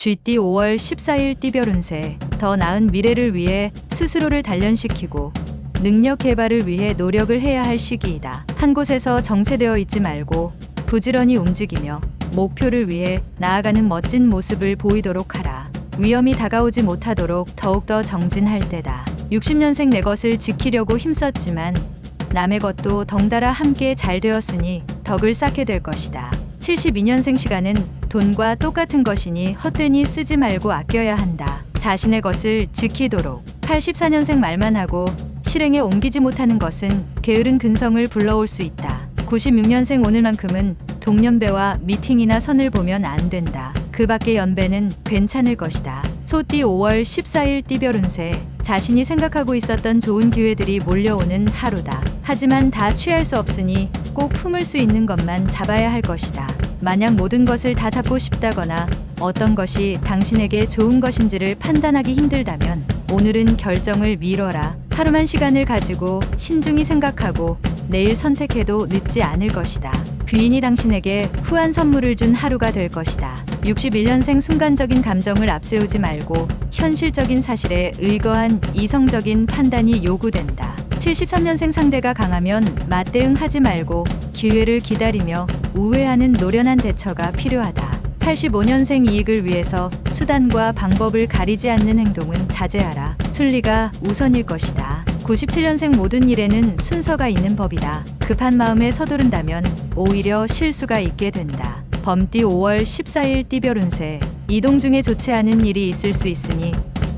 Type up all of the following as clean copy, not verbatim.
쥐띠 5월 14일 띠별 운세. 더 나은 미래를 위해 스스로를 단련시키고 능력 개발을 위해 노력을 해야 할 시기이다. 한 곳에서 정체되어 있지 말고 부지런히 움직이며 목표를 위해 나아가는 멋진 모습을 보이도록 하라. 위험이 다가오지 못하도록 더욱더 정진할 때다. 60년생 내 것을 지키려고 힘썼지만 남의 것도 덩달아 함께 잘 되었으니 덕을 쌓게 될 것이다. 72년생 시간은 돈과 똑같은 것이니 헛되이 쓰지 말고 아껴야 한다. 자신의 것을 지키도록. 84년생 말만 하고 실행에 옮기지 못하는 것은 게으른 근성을 불러올 수 있다. 96년생 오늘만큼은 동년배와 미팅이나 선을 보면 안 된다. 그 밖의 연배는 괜찮을 것이다. 소띠 5월 14일 띠별 운세. 자신이 생각하고 있었던 좋은 기회들이 몰려오는 하루다. 하지만 다 취할 수 없으니 꼭 품을 수 있는 것만 잡아야 할 것이다. 만약 모든 것을 다 잡고 싶다거나 어떤 것이 당신에게 좋은 것인지를 판단하기 힘들다면 오늘은 결정을 미뤄라. 하루만 시간을 가지고 신중히 생각하고 내일 선택해도 늦지 않을 것이다. 귀인이 당신에게 후한 선물을 준 하루가 될 것이다. 61년생 순간적인 감정을 앞세우지 말고 현실적인 사실에 의거한 이성적인 판단이 요구된다. 73년생 상대가 강하면 맞대응하지 말고 기회를 기다리며 우회하는 노련한 대처가 필요하다. 85년생 이익을 위해서 수단과 방법을 가리지 않는 행동은 자제하라. 순리가 우선일 것이다. 97년생 모든 일에는 순서가 있는 법이다. 급한 마음에 서두른다면 오히려 실수가 있게 된다. 범띠 5월 14일 띠별 운세. 이동 중에 좋지 않은 일이 있을 수 있으니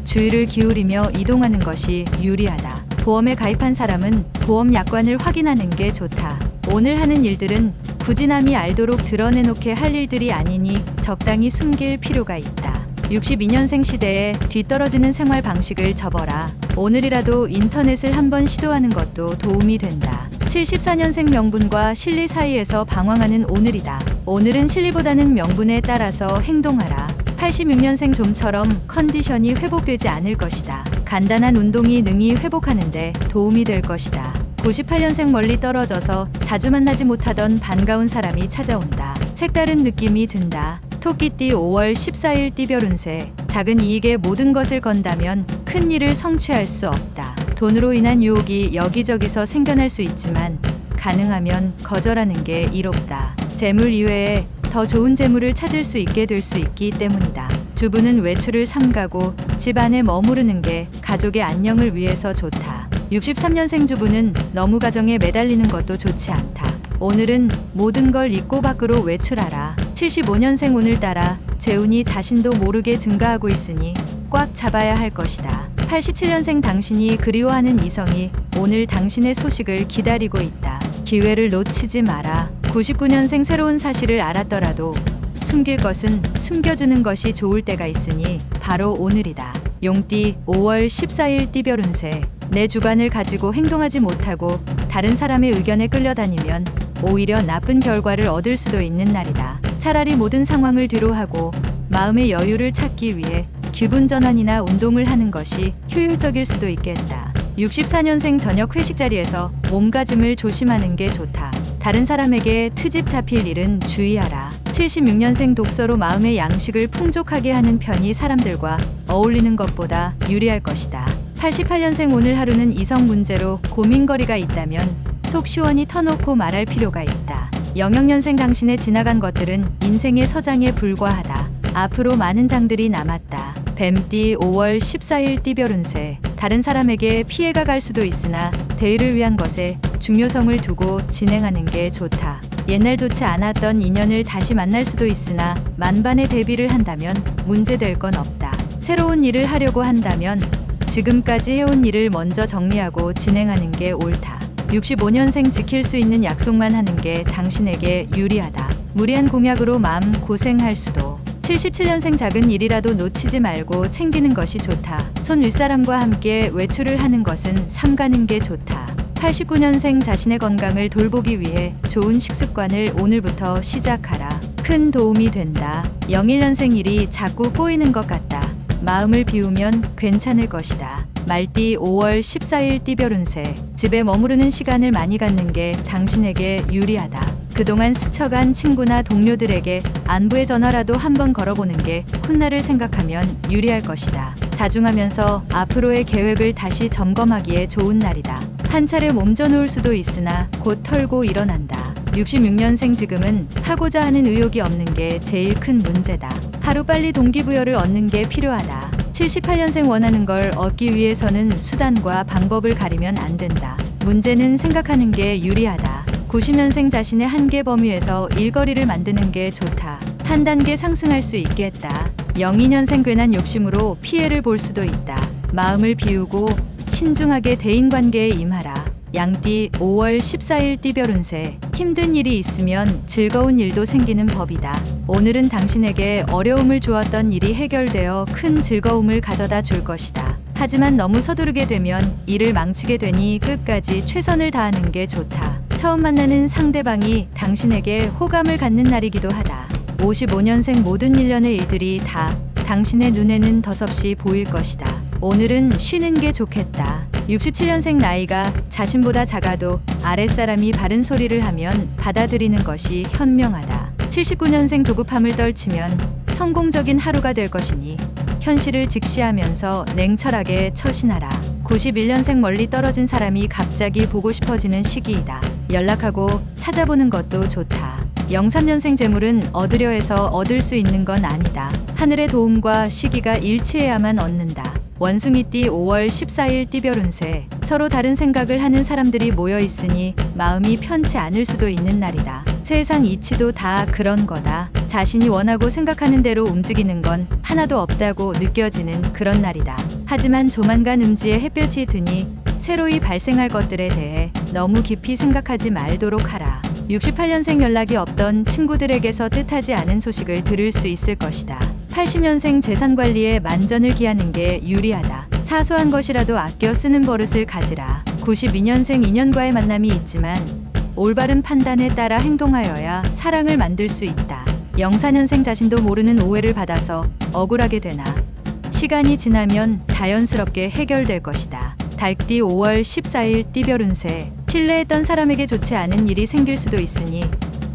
주의를 기울이며 이동하는 것이 유리하다. 보험에 가입한 사람은 보험 약관을 확인하는 게 좋다. 오늘 하는 일들은 굳이 남이 알도록 드러내놓게 할 일들이 아니니 적당히 숨길 필요가 있다. 62년생 시대에 뒤떨어지는 생활 방식을 접어라. 오늘이라도 인터넷을 한번 시도하는 것도 도움이 된다. 74년생 명분과 실리 사이에서 방황하는 오늘이다. 오늘은 실리보다는 명분에 따라서 행동하라. 86년생 좀처럼 컨디션이 회복되지 않을 것이다. 간단한 운동이 능히 회복하는데 도움이 될 것이다. 98년생 멀리 떨어져서 자주 만나지 못하던 반가운 사람이 찾아온다. 색다른 느낌이 든다. 토끼띠 5월 14일 띠별 운세. 작은 이익에 모든 것을 건다면 큰 일을 성취할 수 없다. 돈으로 인한 유혹이 여기저기서 생겨날 수 있지만 가능하면 거절하는 게 이롭다. 재물 이외에 더 좋은 재물을 찾을 수 있게 될 수 있기 때문이다. 주부는 외출을 삼가고 집 안에 머무르는 게 가족의 안녕을 위해서 좋다. 63년생 주부는 너무 가정에 매달리는 것도 좋지 않다. 오늘은 모든 걸 잊고 밖으로 외출하라. 75년생 오늘따라 재운이 자신도 모르게 증가하고 있으니 꽉 잡아야 할 것이다. 87년생 당신이 그리워하는 이성이 오늘 당신의 소식을 기다리고 있다. 기회를 놓치지 마라. 99년생 새로운 사실을 알았더라도 숨길 것은 숨겨주는 것이 좋을 때가 있으니 바로 오늘이다. 용띠 5월 14일 띠별 운세. 내 주관을 가지고 행동하지 못하고 다른 사람의 의견에 끌려다니면 오히려 나쁜 결과를 얻을 수도 있는 날이다. 차라리 모든 상황을 뒤로하고 마음의 여유를 찾기 위해 기분 전환이나 운동을 하는 것이 효율적일 수도 있겠다. 64년생 저녁 회식 자리에서 몸가짐을 조심하는 게 좋다. 다른 사람에게 트집 잡힐 일은 주의하라. 76년생 독서로 마음의 양식을 풍족하게 하는 편이 사람들과 어울리는 것보다 유리할 것이다. 88년생 오늘 하루는 이성 문제로 고민거리가 있다면 속 시원히 터놓고 말할 필요가 있다. 00년생 당신의 지나간 것들은 인생의 서장에 불과하다. 앞으로 많은 장들이 남았다. 뱀띠 5월 14일 띠별 운세. 다른 사람에게 피해가 갈 수도 있으나 대의를 위한 것에 중요성을 두고 진행하는 게 좋다. 옛날 좋지 않았던 인연을 다시 만날 수도 있으나 만반의 대비를 한다면 문제될 건 없다. 새로운 일을 하려고 한다면 지금까지 해온 일을 먼저 정리하고 진행하는 게 옳다. 65년생 지킬 수 있는 약속만 하는 게 당신에게 유리하다. 무리한 공약으로 마음 고생할 수도. 77년생 작은 일이라도 놓치지 말고 챙기는 것이 좋다. 손 윗사람과 함께 외출을 하는 것은 삼가는 게 좋다. 89년생 자신의 건강을 돌보기 위해 좋은 식습관을 오늘부터 시작하라. 큰 도움이 된다. 01년생 일이 자꾸 꼬이는 것 같다. 마음을 비우면 괜찮을 것이다. 말띠 5월 14일 띠별 운세. 집에 머무르는 시간을 많이 갖는 게 당신에게 유리하다. 그동안 스쳐간 친구나 동료들에게 안부의 전화라도 한번 걸어보는 게 훗날을 생각하면 유리할 것이다. 자중하면서 앞으로의 계획을 다시 점검하기에 좋은 날이다. 한 차례 몸져놓을 수도 있으나 곧 털고 일어난다. 66년생 지금은 하고자 하는 의욕이 없는 게 제일 큰 문제다. 하루빨리 동기부여를 얻는 게 필요하다. 78년생 원하는 걸 얻기 위해서는 수단과 방법을 가리면 안 된다. 문제는 생각하는 게 유리하다. 90년생 자신의 한계 범위에서 일거리를 만드는 게 좋다. 한 단계 상승할 수 있겠다. 02년생 괜한 욕심으로 피해를 볼 수도 있다. 마음을 비우고 신중하게 대인관계에 임하라. 양띠 5월 14일 띠별 운세. 힘든 일이 있으면 즐거운 일도 생기는 법이다. 오늘은 당신에게 어려움을 주었던 일이 해결되어 큰 즐거움을 가져다 줄 것이다. 하지만 너무 서두르게 되면 일을 망치게 되니 끝까지 최선을 다하는 게 좋다. 처음 만나는 상대방이 당신에게 호감을 갖는 날이기도 하다. 55년생 모든 일련의 일들이 다 당신의 눈에는 덧없이 보일 것이다. 오늘은 쉬는 게 좋겠다. 67년생 나이가 자신보다 작아도 아랫사람이 바른 소리를 하면 받아들이는 것이 현명하다. 79년생 조급함을 떨치면 성공적인 하루가 될 것이니 현실을 직시하면서 냉철하게 처신하라. 91년생 멀리 떨어진 사람이 갑자기 보고 싶어지는 시기이다. 연락하고 찾아보는 것도 좋다. 03년생 재물은 얻으려 해서 얻을 수 있는 건 아니다. 하늘의 도움과 시기가 일치해야만 얻는다. 원숭이띠 5월 14일 띠별 운세. 서로 다른 생각을 하는 사람들이 모여 있으니 마음이 편치 않을 수도 있는 날이다. 세상 이치도 다 그런 거다. 자신이 원하고 생각하는 대로 움직이는 건 하나도 없다고 느껴지는 그런 날이다. 하지만 조만간 음지에 햇볕이 드니 새로이 발생할 것들에 대해 너무 깊이 생각하지 말도록 하라. 68년생 연락이 없던 친구들에게서 뜻하지 않은 소식을 들을 수 있을 것이다. 80년생 재산 관리에 만전을 기하는 게 유리하다. 사소한 것이라도 아껴 쓰는 버릇을 가지라. 92년생 인연과의 만남이 있지만 올바른 판단에 따라 행동하여야 사랑을 만들 수 있다. 04년생 자신도 모르는 오해를 받아서 억울하게 되나 시간이 지나면 자연스럽게 해결될 것이다. 달띠 5월 14일 띠별 운세. 신뢰했던 사람에게 좋지 않은 일이 생길 수도 있으니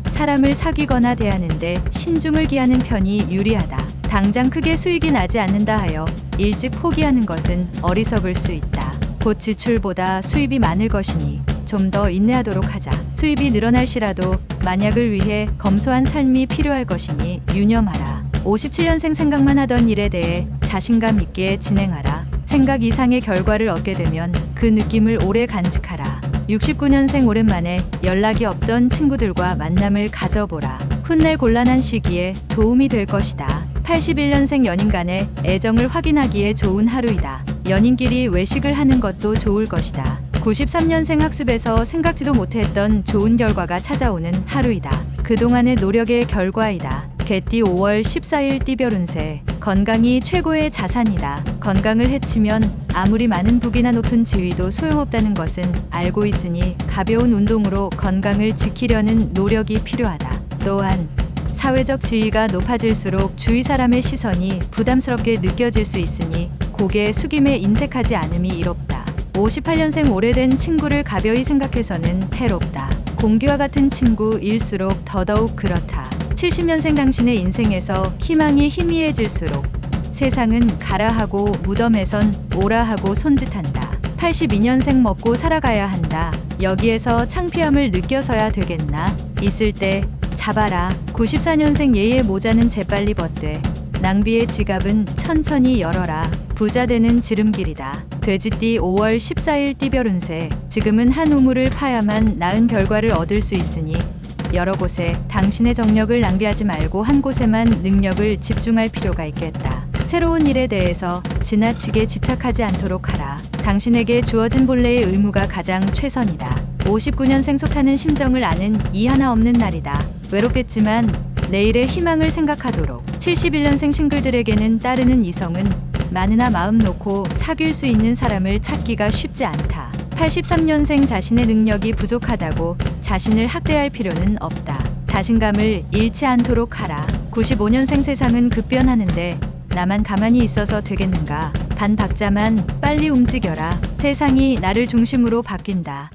사람을 사귀거나 대하는데 신중을 기하는 편이 유리하다. 당장 크게 수익이 나지 않는다 하여 일찍 포기하는 것은 어리석을 수 있다. 곧 지출보다 수입이 많을 것이니 좀 더 인내하도록 하자. 수입이 늘어날 시라도 만약을 위해 검소한 삶이 필요할 것이니 유념하라. 57년생 생각만 하던 일에 대해 자신감 있게 진행하라. 생각 이상의 결과를 얻게 되면 그 느낌을 오래 간직하라. 69년생 오랜만에 연락이 없던 친구들과 만남을 가져보라. 훗날 곤란한 시기에 도움이 될 것이다. 81년생 연인 간의 애정을 확인하기에 좋은 하루이다. 연인끼리 외식을 하는 것도 좋을 것이다. 93년생 학습에서 생각지도 못했던 좋은 결과가 찾아오는 하루이다. 그동안의 노력의 결과이다. 개띠 5월 14일 띠별 운세. 건강이 최고의 자산이다. 건강을 해치면 아무리 많은 북이나 높은 지위도 소용없다는 것은 알고 있으니 가벼운 운동으로 건강을 지키려는 노력이 필요하다. 또한 사회적 지위가 높아질수록 주위 사람의 시선이 부담스럽게 느껴질 수 있으니 고개 숙임에 인색하지 않음이 이롭다. 58년생 오래된 친구를 가벼이 생각해서는 해롭다. 공기와 같은 친구일수록 더더욱 그렇다. 70년생 당신의 인생에서 희망이 희미해질수록 세상은 가라 하고 무덤에선 오라 하고 손짓한다. 82년생 먹고 살아가야 한다. 여기에서 창피함을 느껴서야 되겠나? 있을 때 잡아라. 94년생 예의 모자는 재빨리 벗되 낭비의 지갑은 천천히 열어라. 부자 되는 지름길이다. 돼지띠 5월 14일 띠별 운세. 지금은 한 우물을 파야만 나은 결과를 얻을 수 있으니 여러 곳에 당신의 정력을 낭비하지 말고 한 곳에만 능력을 집중할 필요가 있겠다. 새로운 일에 대해서 지나치게 집착하지 않도록 하라. 당신에게 주어진 본래의 의무가 가장 최선이다. 59년생 속하는 심정을 아는 이 하나 없는 날이다. 외롭겠지만 내일의 희망을 생각하도록. 71년생 싱글들에게는 따르는 이성은 많으나 마음 놓고 사귈 수 있는 사람을 찾기가 쉽지 않다. 83년생 자신의 능력이 부족하다고 자신을 학대할 필요는 없다. 자신감을 잃지 않도록 하라. 95년생 세상은 급변하는데 나만 가만히 있어서 되겠는가? 반박자만 빨리 움직여라. 세상이 나를 중심으로 바뀐다.